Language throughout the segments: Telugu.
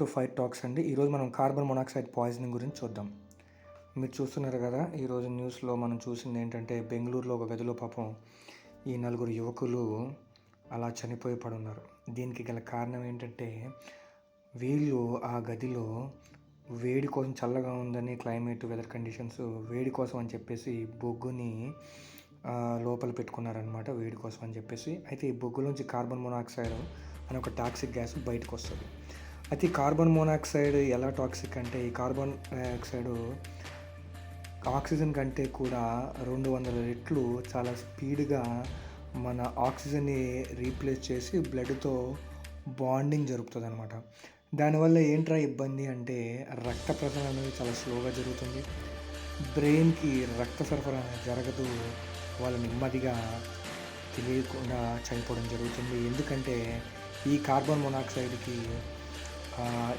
టు ఫైట్ టాక్స్ అండి. ఈరోజు మనం కార్బన్ మోనాక్సైడ్ పాయిజనింగ్ గురించి చూద్దాం. మీరు చూస్తున్నారు కదా, ఈరోజు న్యూస్లో మనం చూసింది ఏంటంటే బెంగళూరులో ఒక గదిలో పాపం ఈ 4 యువకులు అలా చనిపోయి పడున్నారు. దీనికి గల కారణం ఏంటంటే వీళ్ళు ఆ గదిలో వేడి కోసం, చల్లగా ఉందని క్లైమేట్ వెదర్ కండిషన్స్, వేడి కోసం అని చెప్పేసి బొగ్గుని లోపల పెట్టుకున్నారనమాట. వేడి కోసం అని చెప్పేసి. అయితే ఈ బొగ్గులోంచి కార్బన్ మోనాక్సైడ్ అనే ఒక టాక్సిక్ గ్యాస్ బయటకు వస్తుంది. అయితే ఈ కార్బన్ మోనాక్సైడ్ ఎలా టాక్సిక్ అంటే, ఈ కార్బన్ డైఆక్సైడ్ ఆక్సిజన్ కంటే కూడా 200 రెట్లు చాలా స్పీడ్గా మన ఆక్సిజన్ని రీప్లేస్ చేసి బ్లడ్తో బాండింగ్ జరుపుతుంది అనమాట. దానివల్ల ఏంట్రా ఇబ్బంది అంటే, రక్త ప్రసరణ అనేది చాలా స్లోగా జరుగుతుంది. బ్రెయిన్కి రక్త సరఫరా జరగదు. వాళ్ళు నెమ్మదిగా తెలియకుండా చనిపోవడం జరుగుతుంది. ఎందుకంటే ఈ కార్బన్ మోనాక్సైడ్కి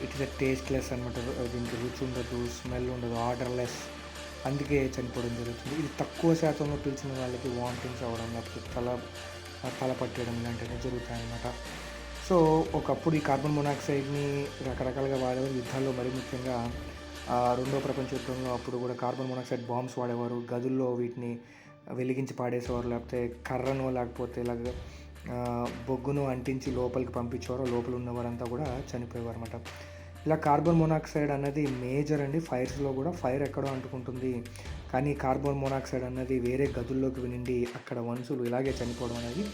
ఇట్ ఇస్ అ టేస్ట్లెస్ అనమాట. దీనికి రుచి ఉండదు, స్మెల్ ఉండదు, ఆర్డర్లెస్. అందుకే చనిపోవడం జరుగుతుంది. ఇది తక్కువ శాతంలో పీల్చిన వాళ్ళకి వామిటింగ్స్ అవ్వడం, లేకపోతే తల పట్టడం ఇలాంటివి జరుగుతాయన్నమాట. సో ఒకప్పుడు ఈ కార్బన్ మోనాక్సైడ్ని రకరకాలుగా వాడేవారు యుద్ధాల్లో. మరీ ముఖ్యంగా రెండో ప్రపంచ యుద్ధంలో అప్పుడు కూడా కార్బన్ మోనాక్సైడ్ బాంబ్స్ వాడేవారు. గదుల్లో వీటిని వెలిగించి పాడేసేవారు, లేకపోతే కర్రను లేకపోతే ఇలాగ బొగ్గును అంటించి లోపలికి పంపించేవారు. లోపల ఉన్నవారంతా కూడా చనిపోయేవారు అనమాట. ఇలా కార్బన్ మోనాక్సైడ్ అన్నది మేజర్ అండి. ఫైర్స్లో కూడా ఫైర్ ఎక్కడో అంటుకుంటుంది, కానీ కార్బన్ మోనాక్సైడ్ అన్నది వేరే గదుల్లోకి వినిండి అక్కడ మనుషులు ఇలాగే చనిపోవడం అనేది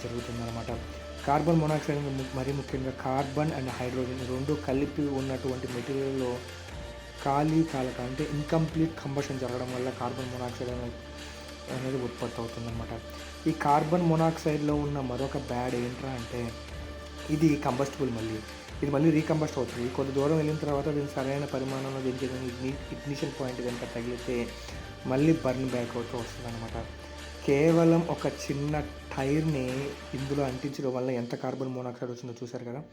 జరుగుతుందన్నమాట. కార్బన్ మోనాక్సైడ్ మరీ ముఖ్యంగా కార్బన్ అండ్ హైడ్రోజన్ రెండు కలిపి ఉన్నటువంటి మెటీరియల్లో కాలక అంటే ఇన్కంప్లీట్ కంబషన్ జరగడం వల్ల కార్బన్ మోనాక్సైడ్ అనేది ఉత్పత్తి అవుతుందన్నమాట. ఈ కార్బన్ మోనాక్సైడ్లో ఉన్న మరొక బ్యాడ్ ఏంట్రా అంటే, ఇది కంబస్టబుల్. ఇది మళ్ళీ రీకంబస్ట్ అవుతుంది. కొద్ది దూరం వెళ్ళిన తర్వాత దీని సరైన పరిమాణంలో దీనికి ఇగ్నిషన్ పాయింట్ కనుక తగిలితే మళ్ళీ బర్న్ బ్యాక్ అవుతూ వస్తుంది అనమాట. కేవలం ఒక చిన్న టైర్ని ఇందులో అంటించడం వల్ల ఎంత కార్బన్ మోనాక్సైడ్ వచ్చిందో చూసారు కదా.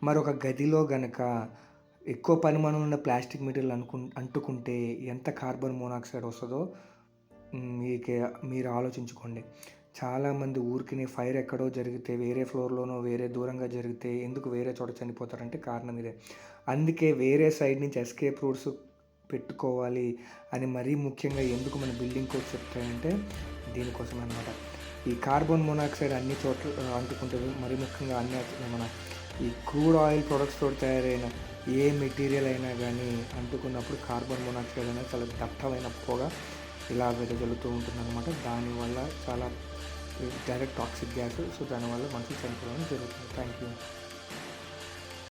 మరొక గదిలో గనక ఎక్కువ పరిమాణంలో ఉన్న ప్లాస్టిక్ మెటీరియల్ అంటుకుంటే ఎంత కార్బన్ మోనాక్సైడ్ వస్తుందో మీరు ఆలోచించుకోండి. చాలామంది ఊరికి ఫైర్ ఎక్కడో జరిగితే, వేరే ఫ్లోర్లోనో వేరే దూరంగా జరిగితే ఎందుకు వేరే చోట చనిపోతారంటే కారణం ఇదే. అందుకే వేరే సైడ్ నుంచి ఎస్కేప్ రూట్స్ పెట్టుకోవాలి అని మరీ ముఖ్యంగా ఎందుకు మన బిల్డింగ్ కోడ్స్ చెప్తాయంటే దీనికోసం అనమాట. ఈ కార్బన్ మోనాక్సైడ్ అన్ని చోట్ల అంటుకుంటుంది. మరీ ముఖ్యంగా మన ఈ క్రూడ్ ఆయిల్ ప్రొడక్ట్స్ తోటి తయారైన ఏ మెటీరియల్ అయినా కానీ అంటుకున్నప్పుడు కార్బన్ మోనాక్సైడ్ అనేది చాలా దట్టమైన పొగ ఇలా వెదజల్లుతూ ఉంటుందన్నమాట. దానివల్ల చాలా డైరెక్ట్ టాక్సిక్ గ్యాస్. సో దానివల్ల మనుషులు చనిపోవడం జరుగుతుంది. Thank you.